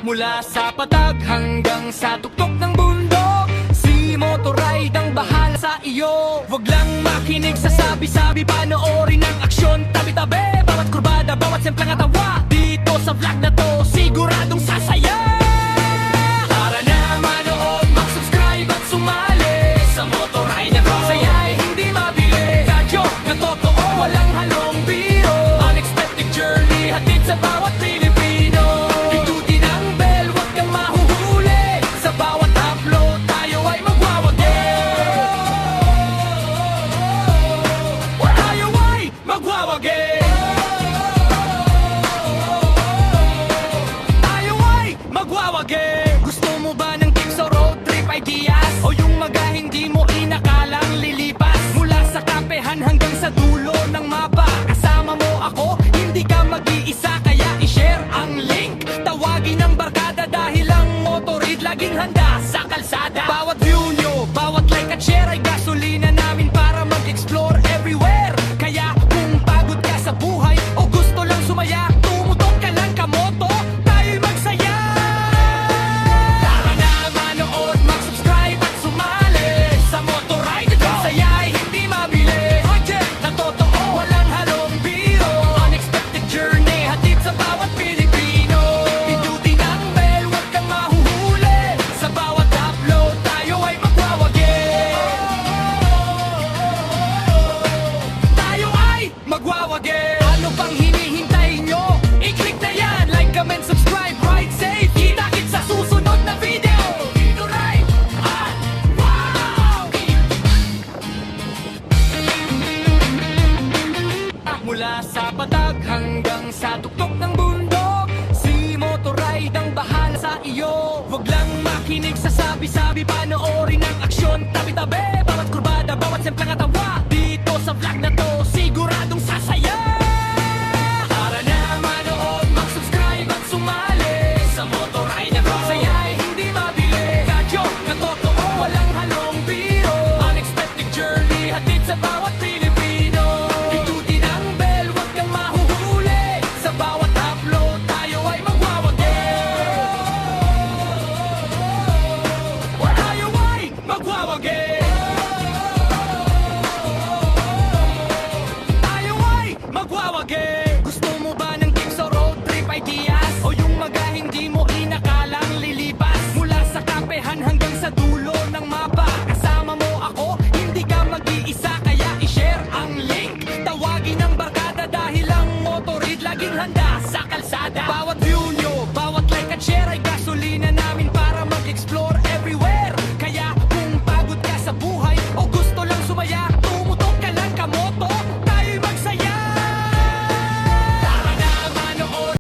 Mula sa patag hanggang sa tuktok ng bundok, si Motorride ang bahala sa iyo. Huwag lang makinig sa sabi-sabi, panoorin ang aksyon. Tabi-tabi, bawat kurbada, bawat semplang atawa. Dito sa vlog na to, siguradong sasaya. Tara na manood, mag-subscribe at sumali sa Motorride na to. Saya'y hindi mabili, radyo na totoo, walang halong biro. Unexpected journey, hatid sa bawat Pilipino. Pindutin ang bell, huwag kang mahuhuli. Sa bawat upload, tayo ay magwawagi. Tayo ay magwawagi. Tayo ay magwawagi. Gusto mo ba ng tips o road trip ideas? O yung mga hindi mo inakalang lilipas? Mula sa kampehan hanggang sa dulo ng mapa, kasama mo ako, hindi ka mag-iisa. Kaya i-share ang link, tawagin ang barkada, dahil ang Motorride laging handa sa kalsada. Bawat view nyo, bawat like at share ay gasolina namin para mag-explore everywhere. Kaya kung pagod ka sa buhay o gusto lang sumaya, tumutok ka lang kamoto, tayo'y magsaya. Tara na manood, mag-subscribe at sumali sa Motorride. Ang saya ay hindi mabili, project na totoo, walang halong biro. Unexpected journey, hatid sa bawat Pilipino. Pindutin ang bell, huwag kang mahuhuli. Sa bawat upload, tayo ay magwawagi. Tayo ay magwawagi. Ano pang hinihintay nyo? I-click na yan, like, comment, subscribe, ride safe. Kita-kits sa susunod na video. Motorride at wow! Mula sa patag hanggang sa tuktok ng bundok, si Motorride ang bahala sa iyo. Huwag lang makinig sa sabi-sabi, panoorin ang aksyon. Tabi-tabi, bawat kurbada, bawat semplang atawa.